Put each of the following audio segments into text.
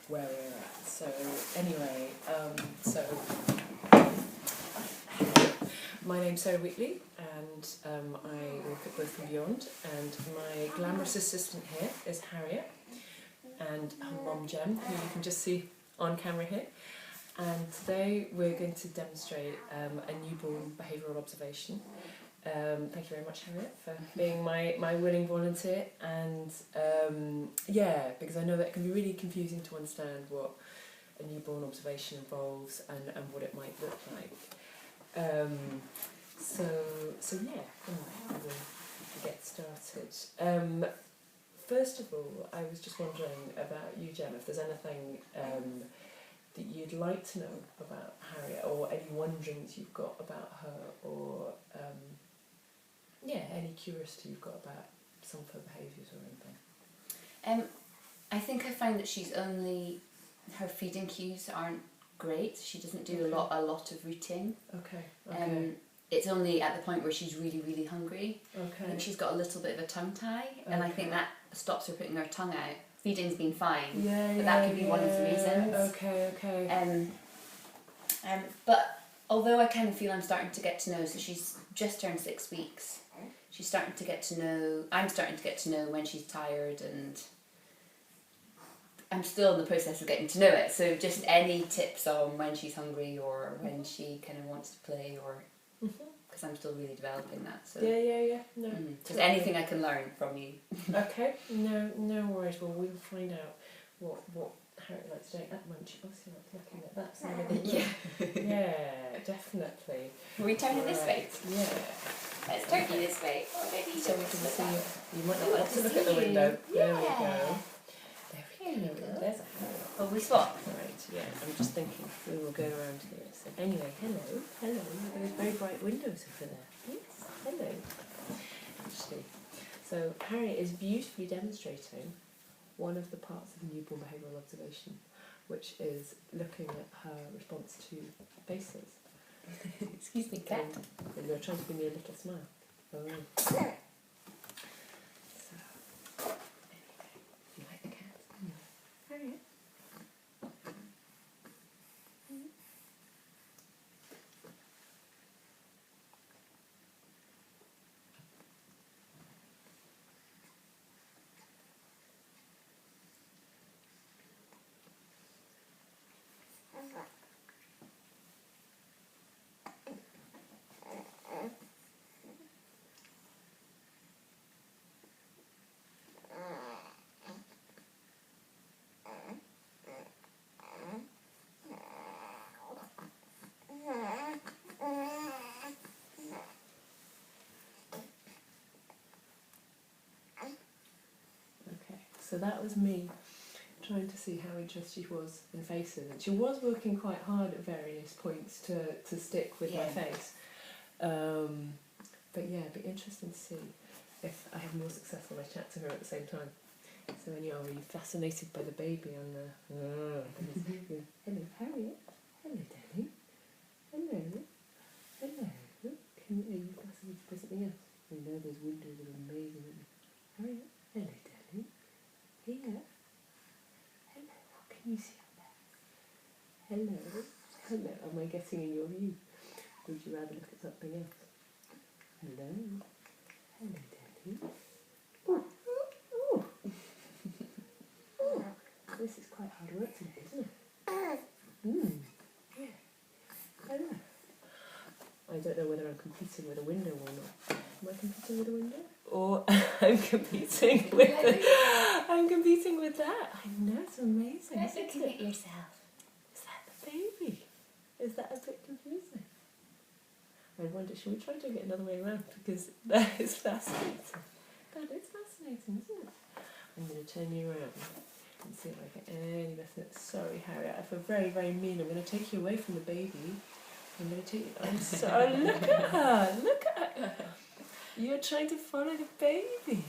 where we're at. So anyway, my name's Sarah Wheatley, and I work at Both and Beyond, and my glamorous assistant here is Harriet, and her mum Gem, who you can just see on camera here. And today we're going to demonstrate a newborn behavioural observation. Thank you very much, Harriet, for being my willing volunteer. And yeah, because I know that it can be really confusing to understand what a newborn observation involves and what it might look like. So yeah, anyway, we'll get started. First of all, I was just wondering about you, Gem, if there's anything that you'd like to know about Harriet, or any wonderings you've got about her, or yeah, any curiosity you've got about some of her behaviours or anything. I think I find that her feeding cues aren't great. She doesn't do a lot of rooting. Okay. It's only at the point where she's really, really hungry. Okay. I think she's got a little bit of a tongue tie, and I think that stops her putting her tongue out. Feeding's been fine, but that could be one of the reasons. Okay. But although I kind of feel I'm starting to get to know, so she's just turned 6 weeks. I'm starting to get to know when she's tired, and I'm still in the process of getting to know it. So just any tips on when she's hungry or when she kind of wants to play, or because I'm still really developing that. So Yeah. No. Just anything I can learn from you. Okay. No worries. Well, we'll find out what Harriet likes doing at the moment. She obviously likes looking at that side of the room. Yeah, definitely. Are we turning this way? Yeah. Let's turn you this way. So we can see. You might not want to look at the window. There we go. There's a Harriet. Oh, we swap. Right, yeah, I'm just thinking we will go around here. So anyway, hello, look at those very bright windows over there. Yes, hello. Actually, so Harriet is beautifully demonstrating one of the parts of the newborn behavioural observation, which is looking at her response to faces. Excuse me, cat. And you're trying to give me a little smile. Oh. You like the cat? Harriet? So that was me trying to see how interested she was in faces, and she was working quite hard at various points to stick with my face. But yeah, it'd be interesting to see if I have more success when I chat to her at the same time. So when are you fascinated by the baby on the hello Harriet, hello Danny, hello. Are you fascinated by something else? I know those windows are amazing. Harriet, hello Danny. Here. Hello, what can you see up there? Hello. Am I getting in your view? Would you rather look at something else? Hello, Daddy. Oh. This is quite hard work today, isn't it? Yeah. Hello. I don't know whether I'm competing with a window or not. Am I competing with a window? Or I'm competing with that. I know, it's amazing. Looking at yourself. Is that the baby? Is that a bit confusing? I wonder, should we try doing it another way around? Because that is fascinating. That is fascinating, isn't it? I'm going to turn you around and see if I get any better. Sorry, Harriet, I feel very, very mean. I'm going to take you away from the baby. I'm going to take you... I'm sorry. Look at her. Look at her. You're trying to follow the baby.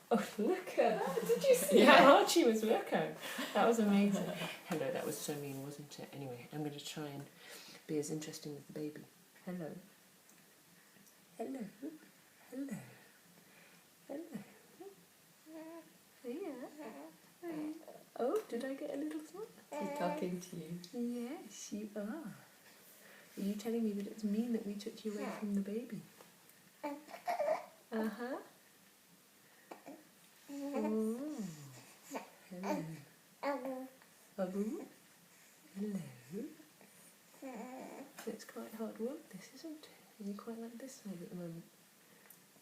Oh, look at that. Did you see how hard she was working? That was amazing. Hello, that was so mean, wasn't it? Anyway, I'm going to try and be as interesting as the baby. Hello. Hello. Yeah. Oh, do Did I get a little smile? She's talking to you. Yes, you are. Are you telling me that it's mean that we took you away from the baby? Uh-huh. Oh. Hello. Abu? Hello. It's quite hard work, this, isn't it? And you quite like this side at the moment.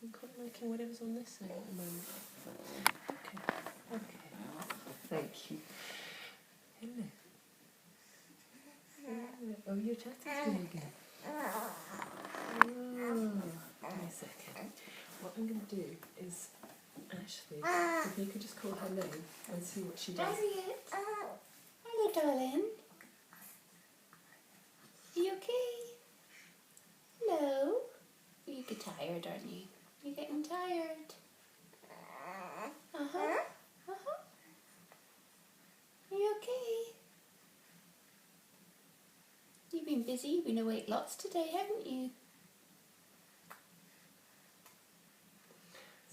You're quite liking whatever's on this side at the moment. Okay. Thank you. Hello. Oh, you're chatting to me again. Oh, give me a second. What I'm going to do is, actually, if you could just call her name and see what she does. Harriet. Hello, darling. Are you okay? Hello. You get tired, aren't you? You're getting tired. Uh-huh. Uh-huh. Are you okay? You've been busy. You've been awake lots today, haven't you?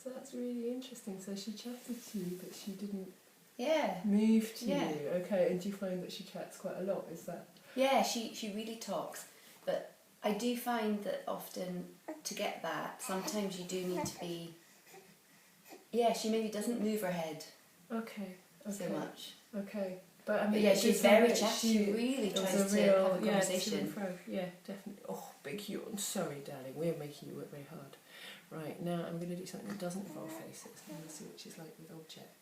So that's really interesting. So she chatted to you, but she didn't Yeah. move to Yeah. you. Okay, and do you find that she chats quite a lot? Is that... Yeah, she really talks. But I do find that often to get that, sometimes you do need to be... Yeah, she maybe doesn't move her head Okay. so much. Okay. But I But mean, yeah, it she's did very sound like chatty. She really there was tries to real, have a to conversation. and fro. Yeah, definitely. Oh, big yawn. Sorry, darling. We're making you work very hard. Right, now I'm going to do something that doesn't involve faces. I'm going to see what she's like with objects.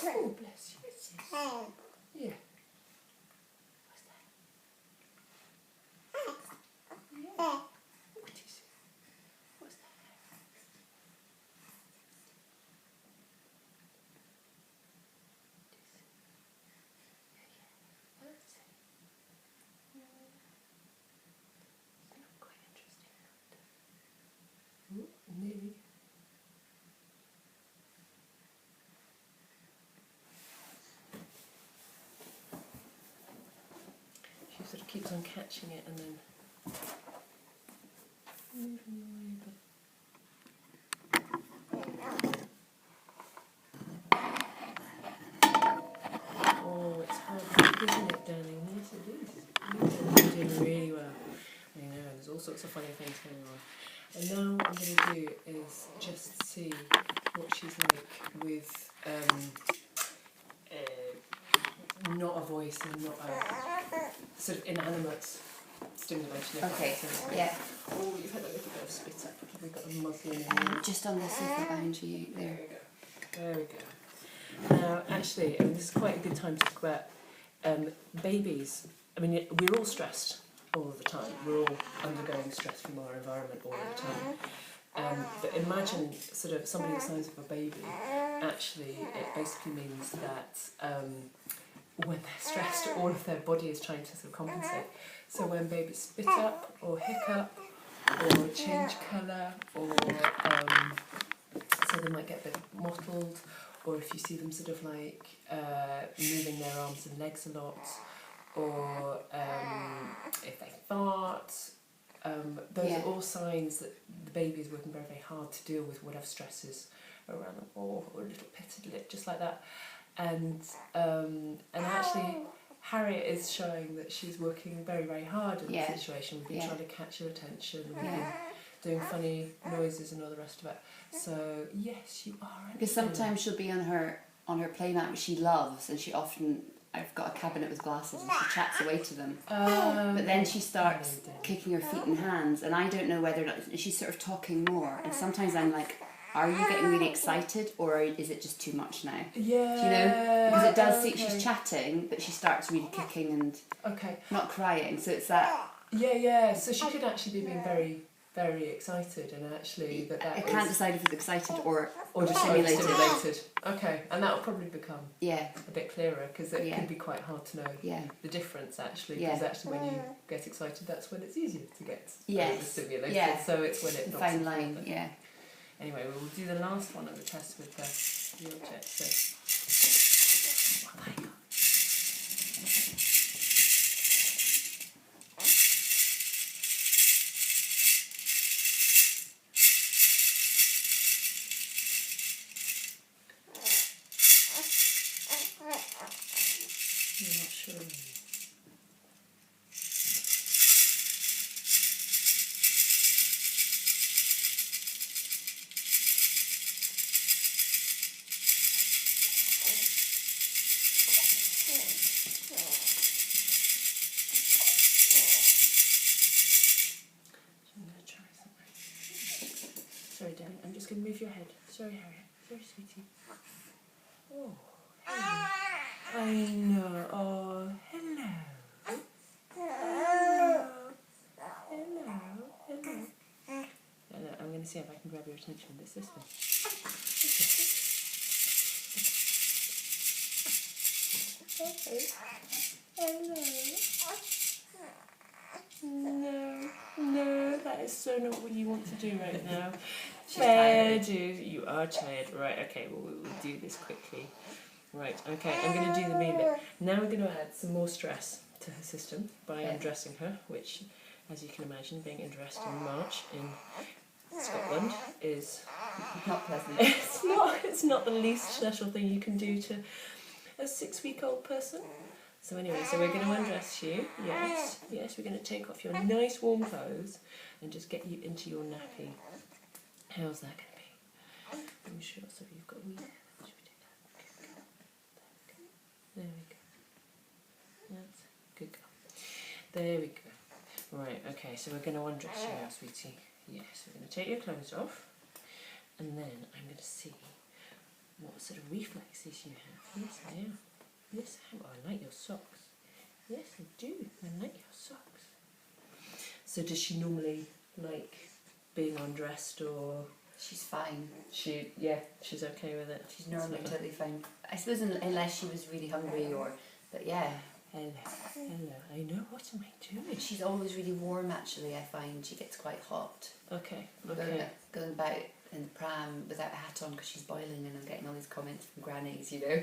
Oh, bless you. Yeah. What's that? Yeah. What is it? What's that? That's it. Quite interesting. Ooh, nearly. She sort of keeps on catching it and then moving away a bit. Oh, it's hard work, isn't it, darling? Yes, it is. You're doing really well. I know, there's all sorts of funny things going on. And now what I'm going to do is just see what she's like with not a voice and not a sort of inanimate stimulation. Okay, yeah. Oh, you've had a little bit of spit up. We've got a muslin in here. Just on the sofa behind you there. There we go. Now, actually, this is quite a good time to talk about babies. I mean, we're all stressed all the time. We're all undergoing stress from our environment all the time. But imagine sort of somebody the size of a baby. Actually, it basically means that when they're stressed, all of their body is trying to sort of compensate. So when babies spit up or hiccup or change colour or so they might get a bit mottled, or if you see them sort of like moving their arms and legs a lot, or if they fart, those are all signs that the baby is working very, very hard to deal with whatever stresses around them, or a little pitted lip, just like that. And actually, Harriet is showing that she's working very, very hard in the situation. We've been trying to catch her attention. We've been doing funny noises and all the rest of it. So yes, you are. Because sometimes she'll be on her play mat, which she loves, and she often, I've got a cabinet with glasses and she chats away to them. But then she starts kicking her feet and hands, and I don't know whether or not she's sort of talking more. And sometimes I'm like, are you getting really excited, or is it just too much now? Yeah. Do you know? Because it does seem she's chatting, but she starts really kicking and not crying. So it's that. Yeah. So she could actually be being very very excited, and actually I can't decide if it's excited or just stimulated. stimulated. Okay, and that'll probably become Yeah. a bit clearer, because it can be quite hard to know the difference actually. Because actually, when you get excited, that's when it's easier to get overstimulated. Yeah. So it's when it knocks fine you line. further. Yeah. Anyway, we'll do the last one of the test with the object. So, what have I got? You're not sure. I'm going to try something. Sorry, darling, I'm just going to move your head. Sorry, Harriet. Sorry, sweetie. Oh, hello. I know. Oh, hello. Hello. Hello. Hello. Hello. I'm going to see if I can grab your attention with this way. Okay. Hello. No, that is so not what you want to do right now. Tired. You are tired. Right, okay, well, we'll do this quickly. Right, okay, I'm going to do the main bit. Now we're going to add some more stress to her system by undressing her, which, as you can imagine, being undressed in March in Scotland is Not pleasant. It's not the least special thing you can do to a 6-week-old person. So anyway, so we're going to undress you. Yes, we're going to take off your nice warm clothes and just get you into your nappy. How's that going to be? I'm sure. So you've got a wee. Should we do that? There we go. That's good girl. There we go. Right. Okay. So we're going to undress you now, sweetie. Yes. We're going to take your clothes off, and then I'm going to see what sort of reflexes you have. Yes, I am. Yes, I am. Oh, I like your socks. Yes, I do. I like your socks. So does she normally like being undressed, or She's fine. she's okay with it? She's normally totally fine. I suppose unless she was really hungry but yeah. Hello. I know. What am I doing? She's always really warm actually, I find. She gets quite hot. Okay. Going about in the pram without a hat on because she's boiling, and I'm getting all these comments from grannies, you know.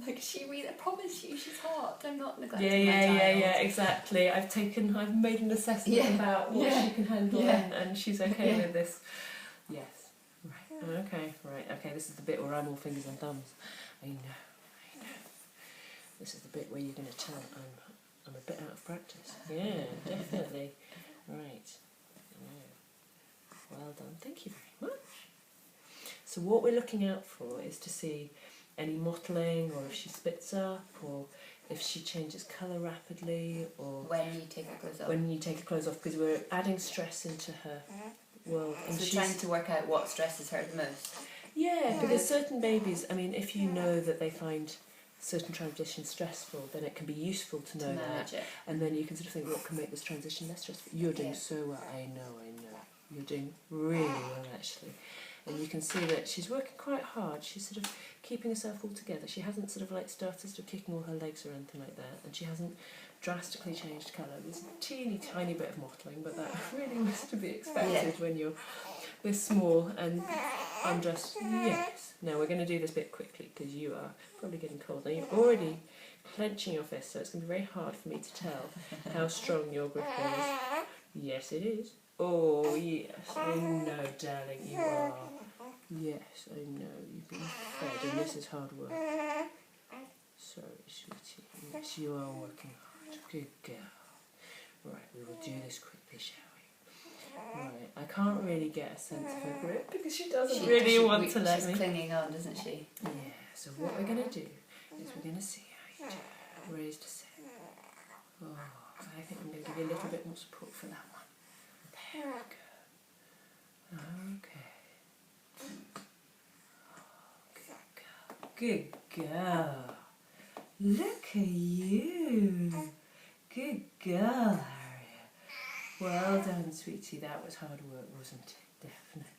Like, I promise you she's hot. I'm not neglecting my child. Yeah, exactly. I've made an assessment about what she can handle, and she's okay with this. Yes. Right. Okay, this is the bit where I'm all fingers and thumbs. I know. This is the bit where you're going to tell I'm a bit out of practice. Yeah, definitely. Right. Well done. Thank you very much. So what we're looking out for is to see any mottling, or if she spits up, or if she changes colour rapidly, or when you take her clothes off. When you take her clothes off, because we're adding stress into her world. And so trying to work out what stresses her the most. Yeah, because certain babies, I mean, if you know that they find certain transitions stressful, then it can be useful to know that. And then you can sort of think, what can make this transition less stressful? You're doing so well. I know. You're doing really well, actually. And you can see that she's working quite hard. She's sort of keeping herself all together. She hasn't sort of like started sort of kicking all her legs or anything like that. And she hasn't drastically changed colour. There's a teeny tiny bit of mottling, but that really was to be expected when you're this small and undressed. Yes. Now we're going to do this bit quickly because you are probably getting cold. Now you're already clenching your fist, so it's going to be very hard for me to tell how strong your grip is. Yes, it is. Oh, yes, I know, darling, you are. Yes, I know, you've been fed, and this is hard work. Sorry, sweetie. Yes, you are working hard. Good girl. Right, we will do this quickly, shall we? Right, I can't really get a sense of her grip because she doesn't really want to let me. She's clinging on, doesn't she? Yeah, so what we're going to do is we're going to see how you do. Raised to set. Oh, I think I'm going to give you a little bit more support for that one. There we go. Okay. Oh, good girl. Look at you. Good girl, Harriet. Well done, sweetie. That was hard work, wasn't it? Definitely.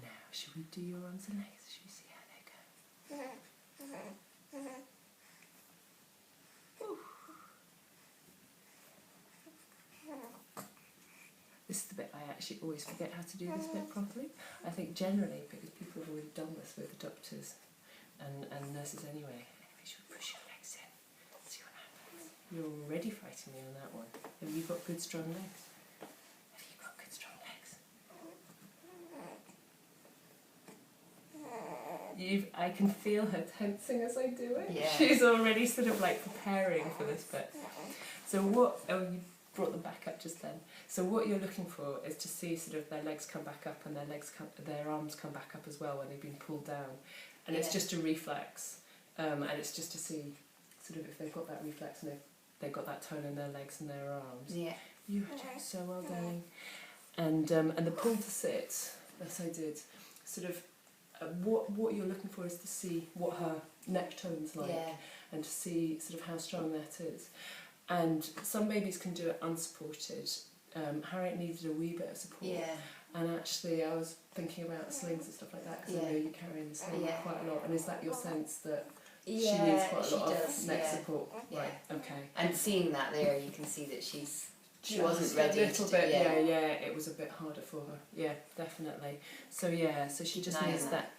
Now, should we do your arms and legs? Should we see how they go? Ooh. This is the bit I actually always forget how to do this bit properly. I think generally, because people have already done this with the doctors and nurses anyway, should we push your legs in? See what happens. You're already fighting me on that one. Have you got good strong legs? Have you got good strong legs? I can feel her tensing as I do it. Yeah. She's already sort of like preparing for this bit. So what, oh, you brought them back up just then. So what you're looking for is to see sort of their legs come back up and their arms come back up as well when they've been pulled down. And it's just a reflex. And it's just to see sort of if they've got that reflex and they've got that tone in their legs and their arms. Yeah. You were doing so well, darling. And the pull to sit, as I did, sort of what you're looking for is to see what her neck tone's like and to see sort of how strong that is. And some babies can do it unsupported. Harriet needed a wee bit of support. Yeah. And actually I was thinking about slings and stuff like that because I know you're carrying the sling quite a lot. And is that your sense that she needs quite a lot of neck support? Yeah. Right, okay. And seeing that there, you can see that she wasn't Just ready a little to bit, do it was a bit harder for her. Yeah, definitely. So so she just needs that.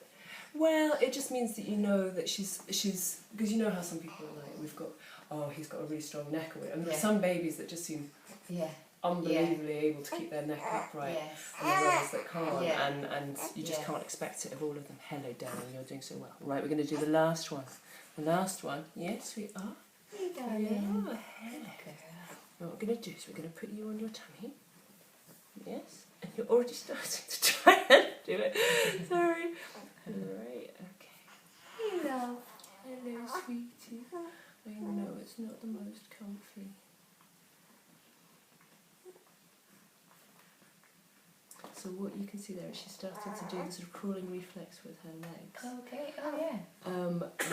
Well, it just means that you know that she's because you know how some people are like, we've got, oh, he's got a really strong neck, and there are some babies that just seem unbelievably able to keep their neck upright, and there are others that can't, and you just can't expect it of all of them. Hello, darling, you're doing so well. Right, we're going to do the last one. The last one. Yes, we are. Hey, darling. Oh, hello. What we're going to do is we're going to put you on your tummy. Yes, and you're already starting to try and do it. Sorry. Right, okay. Hello. Hello, sweetie. I know it's not the most comfy. So what you can see there is she's starting to do the sort of crawling reflex with her legs. Okay, oh yeah. I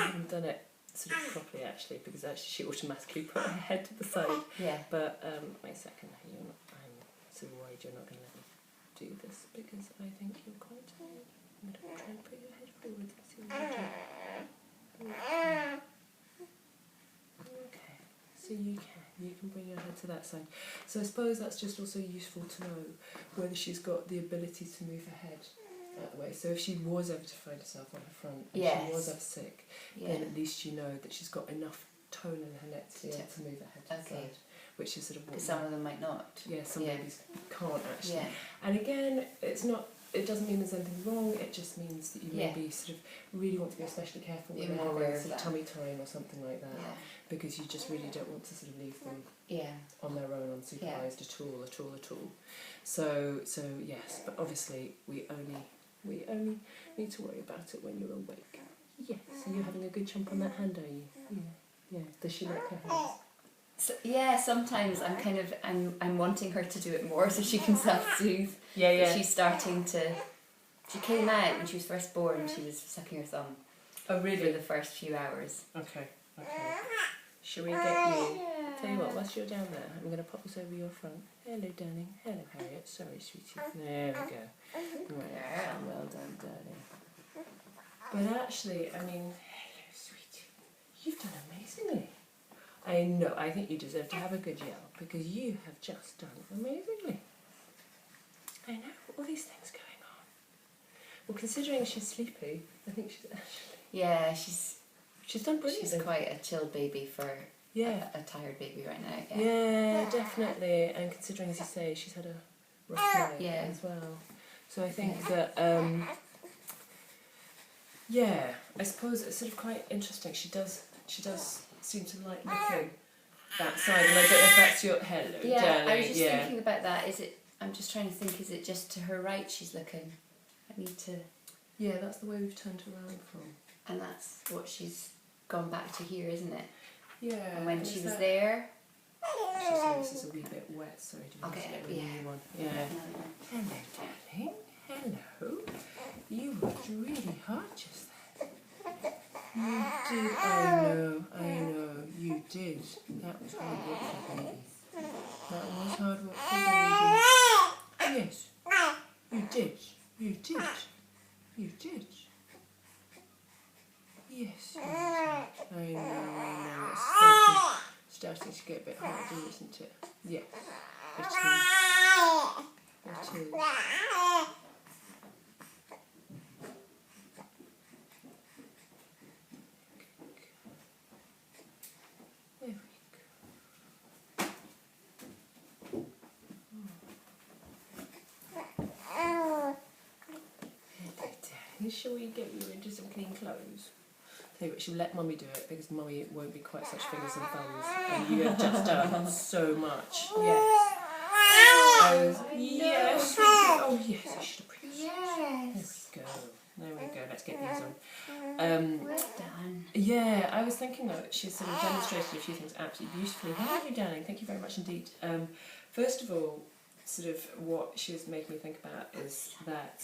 haven't done it sort of properly actually, because actually she automatically put her head to the side. Yeah. But wait a second, I'm so worried you're not going to let me do this because I think you're quite tired. I'm going to try and put your head forward and see what you do. Okay, so you can bring your head to that side. So I suppose that's just also useful to know whether she's got the ability to move her head that way. So if she was ever to find herself on her front, and she was ever sick, then at least you know that she's got enough tone in her neck to be able to move her head to the side, which is sort of what some of them might not. Yeah, some babies can't actually. Yeah. And again, it doesn't mean there's anything wrong, it just means that you maybe sort of really want to be especially careful when they're having sort of tummy time or something like that, because you just really don't want to sort of leave them on their own, unsupervised at all. So yes, but obviously we only need to worry about it when you're awake. Yes, so you're having a good jump on that hand, are you? Yeah. Does she like her hands? So, sometimes I'm wanting her to do it more so she can self-soothe. Yeah. She's starting to. She came out when she was first born. She was sucking her thumb. Oh really? For the first few hours. Okay. Shall we get you? Tell you what, whilst you're down there, I'm going to pop this over your front. Hello, darling. Hello, Harriet. Sorry, sweetie. There we go. Right. Well done, darling. But actually, I mean, hello, sweetie. You've done amazingly. I know, I think you deserve to have a good yell, because you have just done amazingly. I know, all these things going on. Well, considering she's sleepy, I think she's actually... Yeah, she's done brilliantly. She's quite a chill baby for a tired baby right now. Yeah, definitely. And considering, as you say, she's had a rough night as well. So I think that, I suppose it's sort of quite interesting. She does seem to like looking that side, and I don't know if that's your hello, darling. I was just thinking about that. I'm just trying to think, is it just to her right she's looking? I need to... Yeah, that's the way we've turned her around from. And that's what she's gone back to here, isn't it? Yeah. And when she was there... This is a wee bit wet, sorry, do you want to get a new one? Yeah. Hello, darling. Hello. You worked really hard just then. You did. I know, you did. That was really good. baby. That was hard work for baby. Yes. You did. You did. You did. Yes. I know. It's starting to get a bit harder, isn't it? Yeah. It is. It is. There we go. Shall we get you into some clean clothes? Tell you what, she'll let Mummy do it because Mummy won't be quite such fingers and thumbs, and you have just done so much. Yes. Yes. Oh yes, I should appreciate. Yes. There we go. Let's get these on. Well done. Yeah, I was thinking that she's sort of demonstrated a few things absolutely beautifully. How are you, darling? Thank you very much indeed. First of all, sort of what she was making me think about is that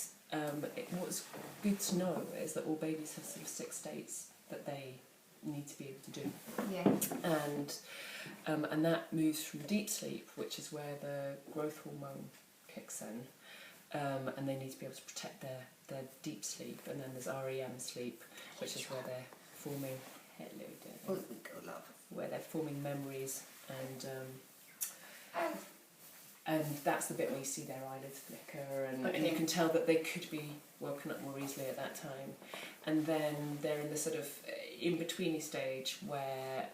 what's good to know is that all babies have sort of 6 states that they need to be able to do. Yeah. And that moves from deep sleep, which is where the growth hormone kicks in, and they need to be able to protect their deep sleep. And then there's REM sleep, which is where they're forming where they're forming memories, and that's the bit where you see their eyelids flicker, and you can tell that they could be woken up more easily at that time. And then they're in the sort of in-betweeny stage where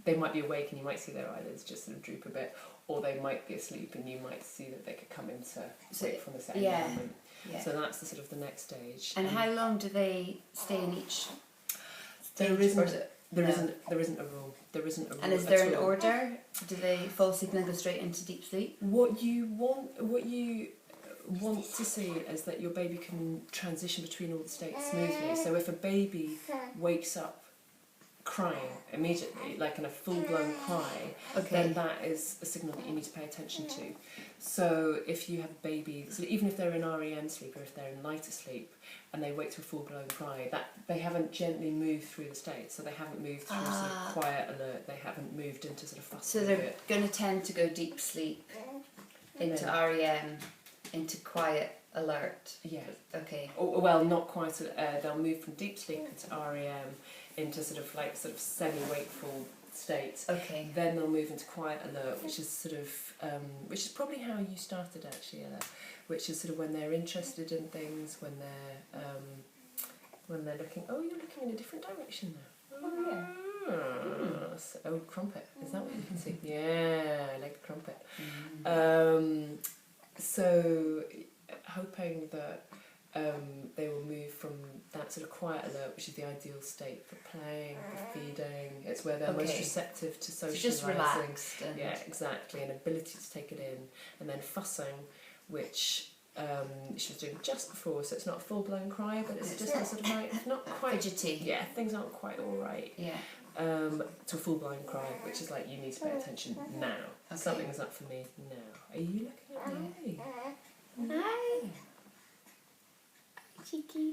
they might be awake and you might see their eyelids just sort of droop a bit, or they might be asleep and you might see that they could come into wakefulness at any moment. Yeah. So that's the sort of the next stage. And how long do they stay in each stage? There isn't a rule. There isn't a rule. And is there an order? Do they fall asleep and then go straight into deep sleep? What you want to see is that your baby can transition between all the states smoothly. So if a baby wakes up crying immediately, like in a full-blown cry, then that is a signal that you need to pay attention to. So if you have a baby, so even if they're in REM sleep or if they're in lighter sleep and they wake to a full-blown cry, that they haven't gently moved through the states, so they haven't moved through sort of quiet alert, they haven't moved into sort of fuss. So they're going to tend to go deep sleep, into REM, into quiet alert. Yeah. Okay. Or, well, not quite. They'll move from deep sleep into REM into sort of semi-wakeful state. Okay. Then they'll move into quiet alert, which is sort of which is probably how you started actually, Ella. Which is sort of when they're interested in things, when they're looking. Oh, you're looking in a different direction now. Oh yeah. Oh, crumpet. Is that what you can see? Yeah, I like the crumpet. So, hoping that they will move from that sort of quiet alert, which is the ideal state for playing, for feeding. It's where they're most receptive to socialising. So just relaxed. And yeah, exactly. An ability to take it in. And then fussing, which she was doing just before, so it's not a full-blown cry, but it's just a sort of like, not quite... Fidgety. Yeah, things aren't quite all right. Yeah. To a full-blown cry, which is like, you need to pay attention now. Okay. Something's up for me now. Are you looking at me? Hi. Cheeky.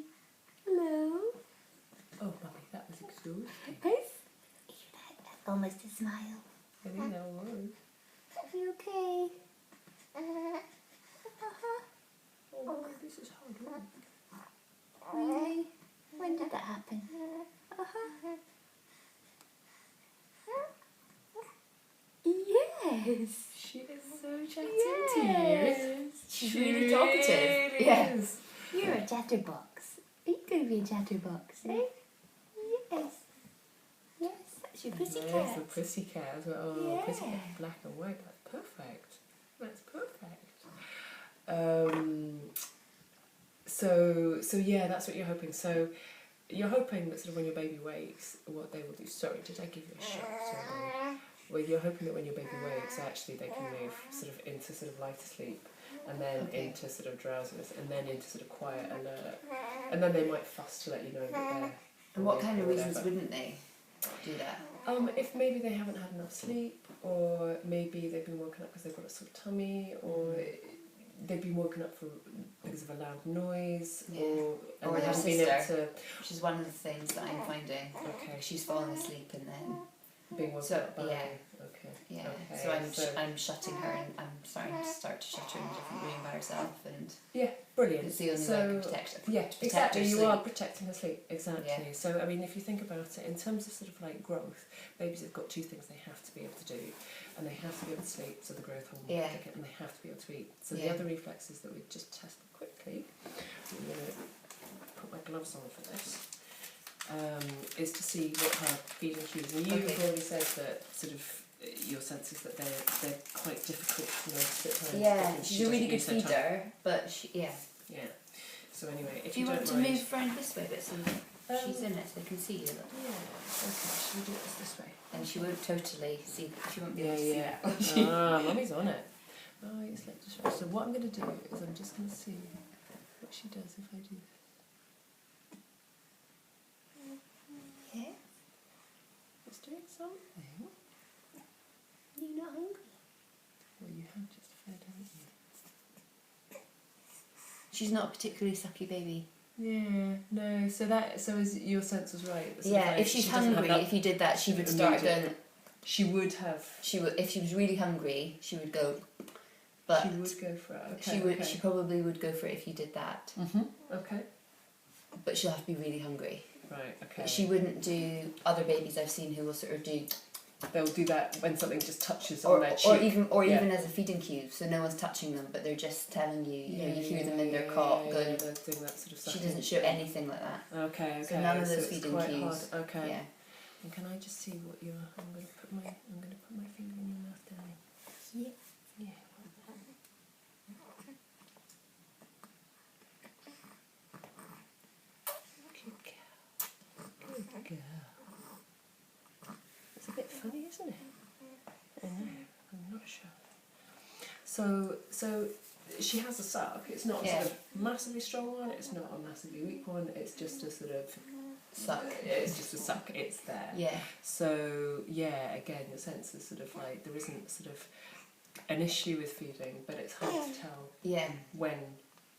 Hello. Oh, Mummy, that was exhausting. That's almost a smile. I think that was. Are you okay? Oh, this is hard work. Really? When did that happen? Yes. She is so chatty to you. She's really talkative. Really Yes. is. You're a chatterbox. Are you going to be a chatterbox, eh? Yes. Yes, that's your pussycat. There's the pussycat as well. Oh, Yeah. pussycat black and white. That's perfect. That's perfect. So yeah, that's what you're hoping. So you're hoping that sort of when your baby wakes, what they will do. Sorry, did I give you a shot? Sorry. Well, you're hoping that when your baby wakes, actually they can move sort of into sort of lighter sleep, and then into sort of drowsiness, and then into sort of quiet alert, and then they might fuss to let you know that they're. And what kind of reasons wouldn't they do that? If maybe they haven't had enough sleep, or maybe they've been woken up because they've got a sore tummy, or they've been woken up because of a loud noise, or their they haven't been able sister, to. which is one of the things that I'm finding. Okay. She's fallen asleep and then Being woken So, up by. yeah. Okay. Yeah. Okay, So I'm shutting her, and I'm starting to shut her in a different room by herself, and yeah, brilliant. it's the only way I can protect her. Yeah, protect exactly. her You sleep. are protecting her sleep. Exactly. Yeah. So I mean, if you think about it in terms of sort of like growth, babies have got two things they have to be able to do, and they have to be able to sleep, so the growth hormone Yeah. can kick in, and they have to be able to eat. So Yeah. the other reflexes that we just tested quickly, I'm going to put my gloves on for this, is to see what her feeding cues. And you've already said that sort of your sense is that they're quite difficult to notice at times. Yeah, because she's she a really doesn't good use her tongue. feeder, but yeah. So anyway, if Do you want don't to mind, move round this way a bit so she's in it so they can see you? Yeah. Okay. Should we do this way? And she won't totally see. She won't be Yeah, able to see yeah. that. Ah, Mummy's on it. Oh, it's like to show. So what I'm going to do is I'm just going to see what she does if I do this. Yeah. It's doing something. You're not hungry. Well, you have just fed, haven't you? She's not a particularly sucky baby. Yeah. No. So is your sense was right? Sort of Yeah, like if she's she doesn't have hungry, that if you did that, she would start immediate- going. She would have. She would, if she was really hungry, she would go. But She would go for it. Okay. she would. Okay. She probably would go for it if you did that. Okay. But she'll have to be really hungry. Right. Okay. She wouldn't do. Other babies I've seen who will sort of do, They'll do that when something just touches or on their cheek. even as a feeding cue, so no one's touching them, but they're just telling you. You know, you hear them in their cot going. Yeah, they're doing that sort of stuff. She doesn't show anything like that. Okay. Okay. So none of those it's feeding quite cues. hard. Okay. Yeah. And can I just see what you're? I'm going to put my finger in your mouth, darling. Yeah. Yeah. Good girl. Good girl. It's a bit funny, isn't it? I know. I'm not sure. So she has a suck. It's not a Yeah. sort of massively strong one. It's not a massively weak one. It's just a sort of Suck. It's just a suck. It's there. Yeah. So yeah, again, your sense is sort of like there isn't sort of an issue with feeding, but it's hard to tell Yeah. when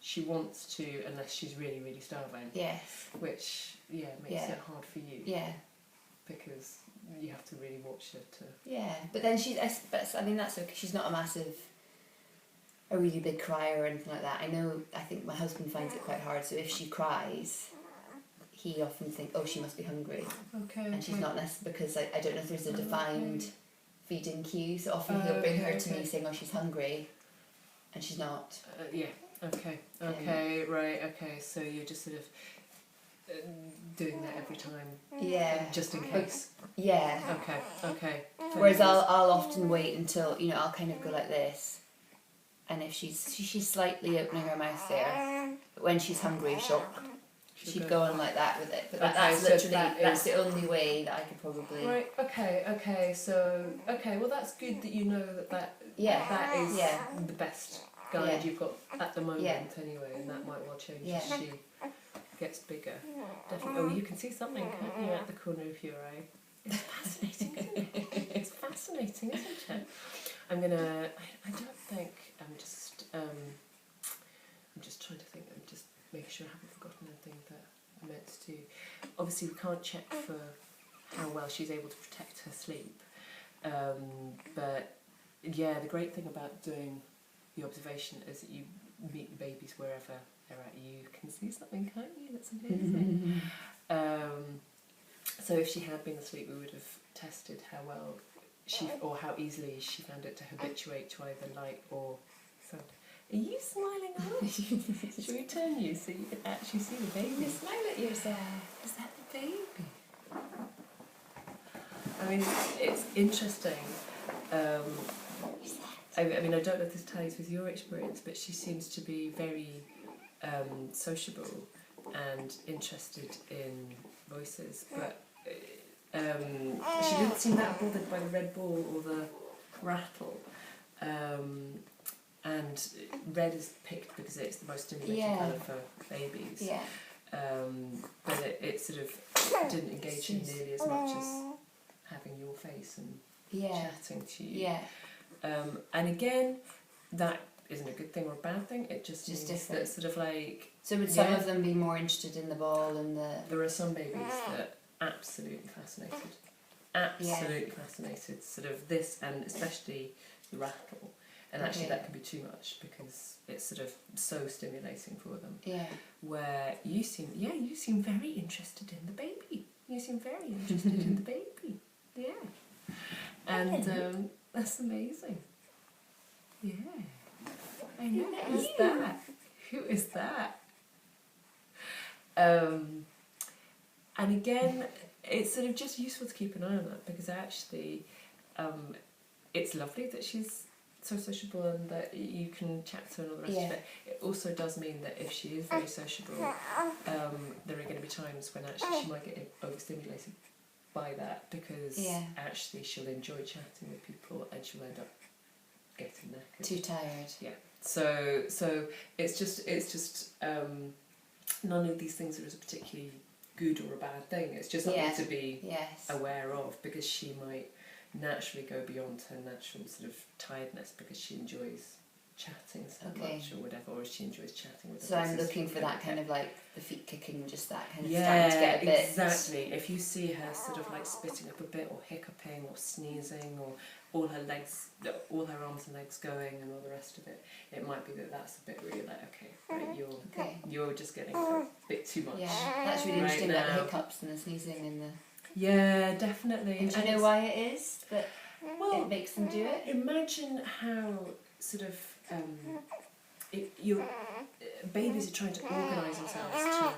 she wants to, unless she's really, really starving. Yes. Which makes Yeah. it hard for you. Yeah. Because you have to really watch her to. Yeah. But then I mean that's okay. She's not a really big crier or anything like that. I think my husband finds it quite hard. So if she cries, he often thinks, oh, she must be hungry. Okay. And she's not necessarily, because I don't know if there's a defined feeding cue, so often he'll bring her to me saying, oh, she's hungry, and she's not. Yeah. Okay. Okay. Right. Okay. So you're just sort of doing that every time. Yeah. Just in case. Yeah. Okay. Okay. Whereas I'll often wait until I'll kind of go like this, and if she's slightly opening her mouth there, but when she's hungry, she'd go on like that with it. But that's so literally that that's is- the only way that I could probably. Right. Okay. Okay. So well, that's good that you know that Yeah. that is Yeah. the best guide Yeah. you've got at the moment Yeah. anyway, and that might well change Yeah. as she gets bigger. Definitely. Oh, you can see something, can't you, at the corner of your eye? It's fascinating, isn't it? It's fascinating, isn't it? I'm gonna. I don't think. I'm just trying to think. I'm just making sure I haven't forgotten anything that I meant to do. Obviously, we can't check for how well she's able to protect her sleep. But yeah, the great thing about doing the observation is that you meet the babies wherever they're at. You can see something, can't you? That's amazing. So if she had been asleep, we would have tested how well or how easily she found it to habituate to either light or sound. Are you smiling a lot? Should we turn you so you can actually see the baby? Smile at yourself. Is that the baby? I mean, it's interesting. I mean, I don't know if this tallies with your experience, but she seems to be very sociable and interested in voices, but she didn't seem that bothered by the red ball or the rattle. And red is picked because it's the most stimulating colour for babies. Yeah. But it sort of didn't engage in nearly as much as having your face and chatting to you. Yeah. And again, that isn't a good thing or a bad thing. It just means different. that sort of like. So would some of them be more interested in the ball and the? There are some babies that are absolutely fascinated. absolutely fascinated. Sort of this, and especially the rattle. And actually that can be too much because it's sort of so stimulating for them. Yeah. Where you seem very interested in the baby. You seem very interested in the baby. Yeah. And that's amazing. Yeah. I know. Who's that? Who is that? And again, it's sort of just useful to keep an eye on that because actually it's lovely that she's so sociable and that you can chat to her and all the rest of it. It also does mean that if she is very sociable, there are going to be times when actually she might get overstimulated by that because actually she'll enjoy chatting with people and she'll end up getting knackered. Too tired. Yeah. So it's just none of these things are as a particularly good or a bad thing. It's just something to be aware of because she might naturally go beyond her natural sort of tiredness because she enjoys chatting so much or whatever, or she enjoys chatting with So I'm looking for that kind of like the feet kicking, just that kind of starting to get a bit... exactly. If you see her sort of like spitting up a bit or hiccuping or sneezing or all her legs, all her arms and legs going and all the rest of it, it might be that that's a bit really like, okay, right, you're just getting a bit too much. Yeah, that's really interesting about the hiccups and the sneezing and the... Yeah, definitely. And do you know why it is that it makes them do it? Imagine how sort of babies are trying to organise themselves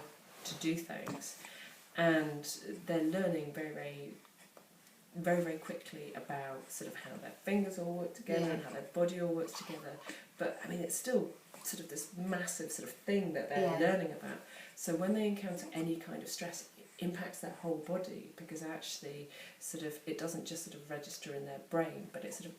to do things, and they're learning very, very, very, very quickly about sort of how their fingers all work together and how their body all works together. But I mean, it's still sort of this massive sort of thing that they're learning about. So when they encounter any kind of stress, impacts their whole body because actually sort of it doesn't just sort of register in their brain, but it sort of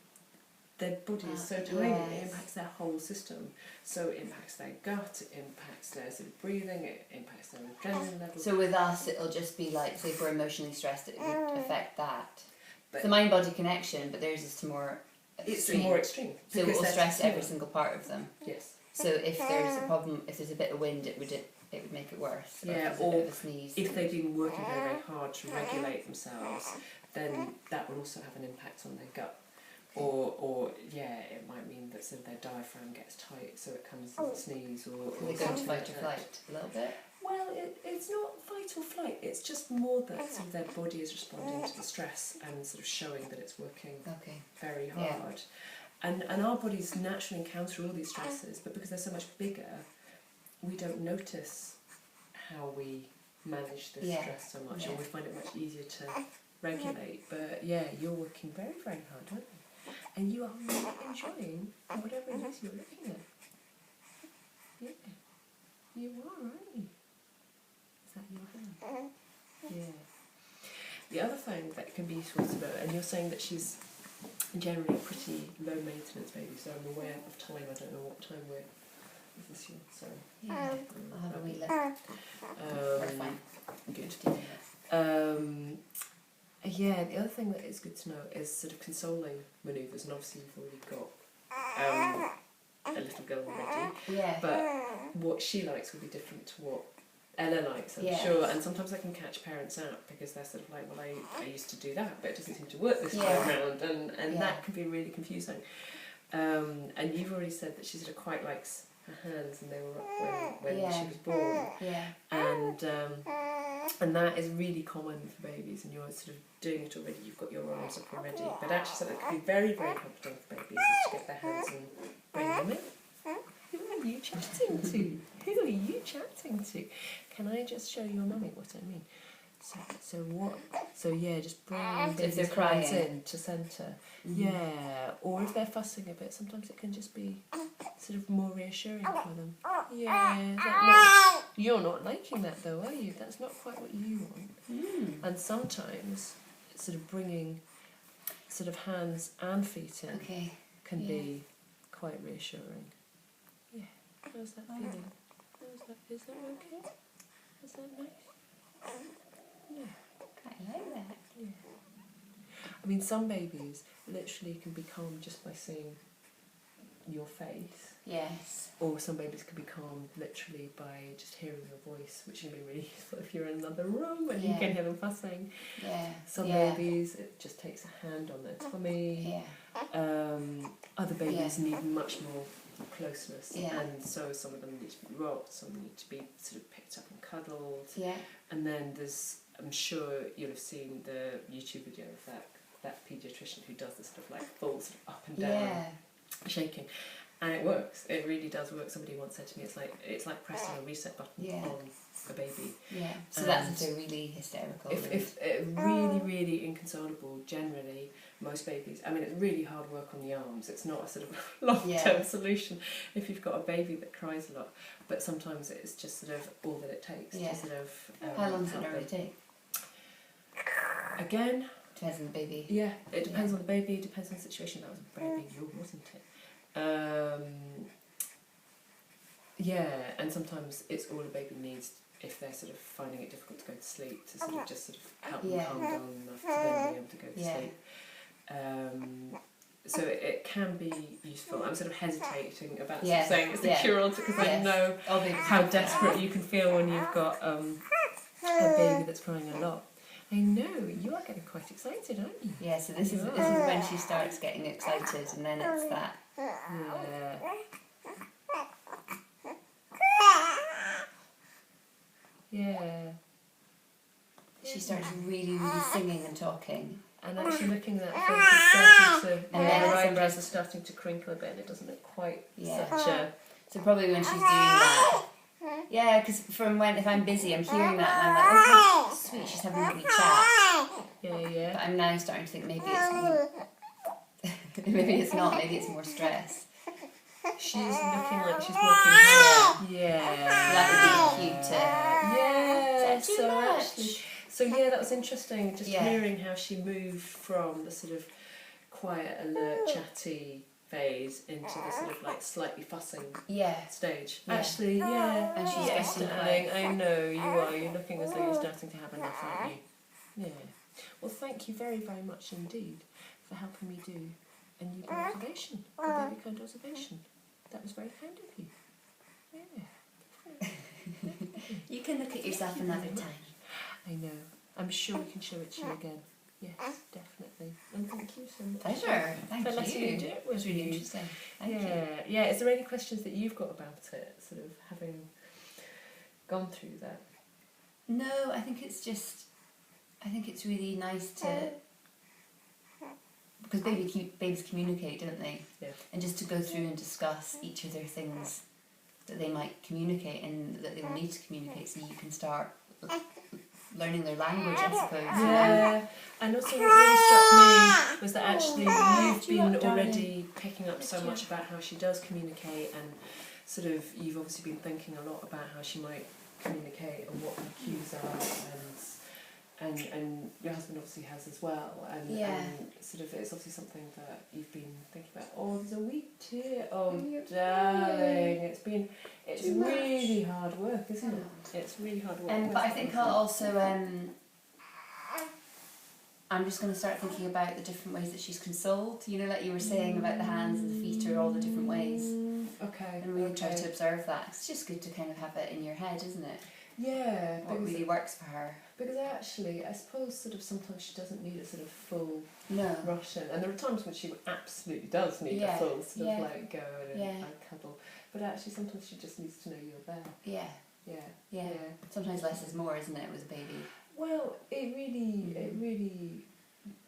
their body is so tiny it impacts their whole system. So it impacts their gut, it impacts their sort of breathing, it impacts their adrenaline levels. So with us it'll just be like, say if we're emotionally stressed, it would affect that. It's the mind-body connection, but theirs is more extreme. It's more extreme. So it will stress every single part of them. Yes. So if there's a problem, if there's a bit of wind, it would make it worse. Or a sneeze. If they've been working very, very hard to regulate themselves, then that will also have an impact on their gut. Or it might mean that sort of their diaphragm gets tight, so it comes as a sneeze or they go into fight or flight a little bit. Well, it's not fight or flight. It's just more that sort of their body is responding to the stress and sort of showing that it's working very hard. And our bodies naturally encounter all these stresses, but because they're so much bigger, we don't notice how we manage this stress so much, or we find it much easier to regulate. But you're working very, very hard, aren't you? And you are really enjoying whatever it is you're looking at. Yeah, you are, aren't you? Is that your hand? Yeah. The other thing that can be useful to know, and you're saying that she's generally a pretty low maintenance baby, so I'm aware of time. I don't know what time we're... Is this you? Sorry. Yeah, I'll have a wee look. We're fine. Good. The other thing that is good to know is sort of consoling manoeuvres, and obviously you've already got a little girl already. Yeah. But what she likes will be different to what Ella likes, I'm sure, and sometimes I can catch parents out because they're sort of like, well, I used to do that, but it doesn't seem to work this time around, and that can be really confusing. And you've already said that she sort of quite likes her hands, and they were up when she was born. Yeah. And that is really common for babies, and you're sort of doing it already, you've got your arms up already. But actually something that can be very, very comforting for babies is to get their hands and bring them in. Who are you chatting to? Who are you chatting to? Can I just show your mummy what I mean? So just bring if they're hands crying in to centre. Yeah, or if they're fussing a bit, sometimes it can just be sort of more reassuring for them. Yeah, you're not liking that though, are you? That's not quite what you want. And sometimes sort of bringing sort of hands and feet in can be quite reassuring. Yeah, how's that feeling? Is that okay? Is that nice? Yeah. I like that. Yeah. I mean, some babies literally can be calm just by seeing your face. Yes. Or some babies can be calmed literally by just hearing your voice, which can be really useful if you're in another room and you can hear them fussing. Yeah. Some babies, it just takes a hand on their tummy. Yeah. Other babies need much more closeness, Yeah. and so some of them need to be rocked, some need to be sort of picked up and cuddled. Yeah. And then there's, I'm sure you'll have seen the YouTube video of that paediatrician who does this sort of like full sort of up and down shaking. And it works. It really does work. Somebody once said to me, it's like pressing a reset button on a baby. Yeah. So that's if they're really hysterical. If really, really inconsolable, generally, most babies, I mean, it's really hard work on the arms. It's not a sort of long-term solution if you've got a baby that cries a lot. But sometimes it's just sort of all that it takes to sort of... How long does it normally take? Again... Depends on the baby. Yeah, it depends on the baby, depends on the situation. That was a very big yawn, wasn't it? And sometimes it's all a baby needs if they're sort of finding it difficult to go to sleep, to sort of just sort of help them calm down enough to then be able to go to sleep. So it can be useful. I'm sort of hesitating about sort of saying it's the cure-all because I know how desperate you can feel when you've got a baby that's crying a lot. I know, you are getting quite excited, aren't you? Yeah, so this is when she starts getting excited, and then it's that. Yeah. She starts really, really singing and talking. And actually looking at that face, it's starting to, her eyebrows are starting to crinkle a bit, and it doesn't look quite such a... So probably when she's doing that. Yeah, because if I'm busy, I'm hearing that and I'm like, oh, sweet, she's having a wee chat. Yeah. But I'm now starting to think maybe it's maybe it's not, maybe it's more stress. She's looking like she's working hard. That would be cute So that was interesting, just hearing how she moved from the sort of quiet, alert, chatty phase into the sort of like slightly fussing stage. Actually, and she's getting I know you are. You're looking as though you're starting to have enough, aren't you? Yeah. Well, thank you very, very much indeed for helping me do a newborn observation, a baby kind observation. That was very kind of you. Yeah. You can look at yourself another time. I know. I'm sure we can show it to you again. Yes, definitely. And thank you so much. Pleasure. For letting me do it. It was really interesting. Thank you. Yeah. Is there any questions that you've got about it, sort of having gone through that? No, I think it's really nice to, because babies communicate, don't they? Yeah. And just to go through and discuss each of their things that they might communicate and that they will need to communicate, so you can start learning their language, I suppose. Yeah. And also what really struck me was that actually you've been already picking up so much about how she does communicate, and sort of you've obviously been thinking a lot about how she might communicate and what her cues are, and your husband obviously has as well, and sort of it's obviously something that you've been thinking about. Oh, there's a week tear. Oh, darling, it's really hard work, isn't it? It's really hard work. But I think I'll also I'm just going to start thinking about the different ways that she's consoled. You know, like you were saying about the hands and the feet are all the different ways. Okay. And really try to observe that. It's just good to kind of have it in your head, isn't it? Yeah. What really works for her. Because actually, I suppose sort of sometimes she doesn't need a sort of full Russian. And there are times when she absolutely does need a full sort of like go and cuddle. But actually sometimes she just needs to know you're there. Yeah. Sometimes less is more, isn't it, with a baby? Well, it really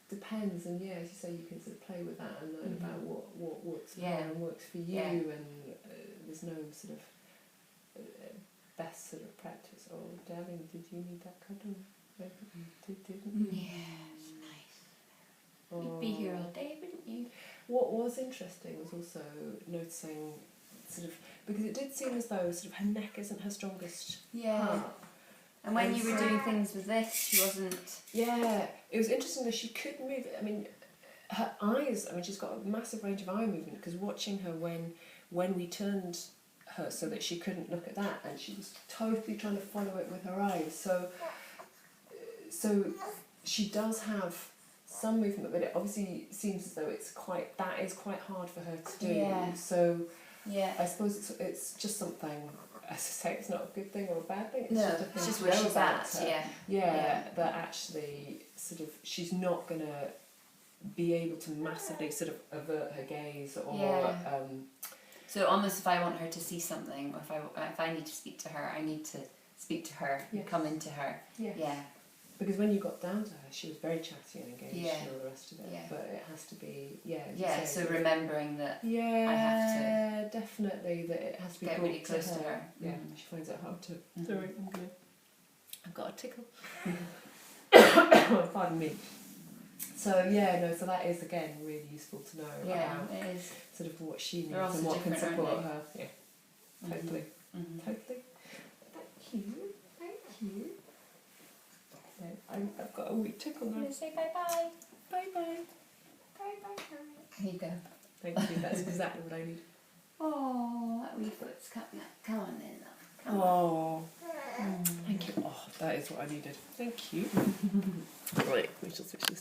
depends, and as you say, you can sort of play with that and learn about what works for her and works for you, and there's no sort of best sort of practice. Oh, darling, did you need that cuddle? Didn't you? Yeah, it's nice. You'd be here all day, wouldn't you? What was interesting was also noticing sort of, because it did seem as though sort of her neck isn't her strongest part. And when you were doing things with this, she wasn't... Yeah, it was interesting that she could move. I mean, her eyes, she's got a massive range of eye movement, because watching her when we turned her so that she couldn't look at that, and she was totally trying to follow it with her eyes. So she does have some movement, but it obviously seems as though that is quite hard for her to do. Yeah. So Yeah. I suppose it's just something. As I say, it's not a good thing or a bad thing. It's No, just a thing it's just to where know she's about at. her. Yeah. Yeah, that actually sort of she's not gonna be able to massively sort of avert her gaze or. Yeah. So almost if I want her to see something, or if I need to speak to her, I need to speak to her, Yes. come into her. Yeah. Yeah. Because when you got down to her, she was very chatty and engaged Yeah. and all the rest of it. Yeah. But it has to be, as you Yeah. say, So remembering that. yeah, I have definitely that it has to be get brought really close to her. Yeah, Mhm. she finds it hard to. Mhm. Sorry, I've got a tickle. Pardon me. So so that is again really useful to know Yeah, about it is. sort of what she needs They're also and what can different, support aren't her. Yeah, totally, Mhm. totally. Thank you. No, I've got a wee tickle I'm now. gonna say bye bye. Bye bye. Bye bye. Here you go. Thank you. That's exactly what I need. Oh, that wee foot's coming up. Come on then, love. Come on. Oh, thank you. Oh, that is what I needed. Thank you. Right, we shall switch this.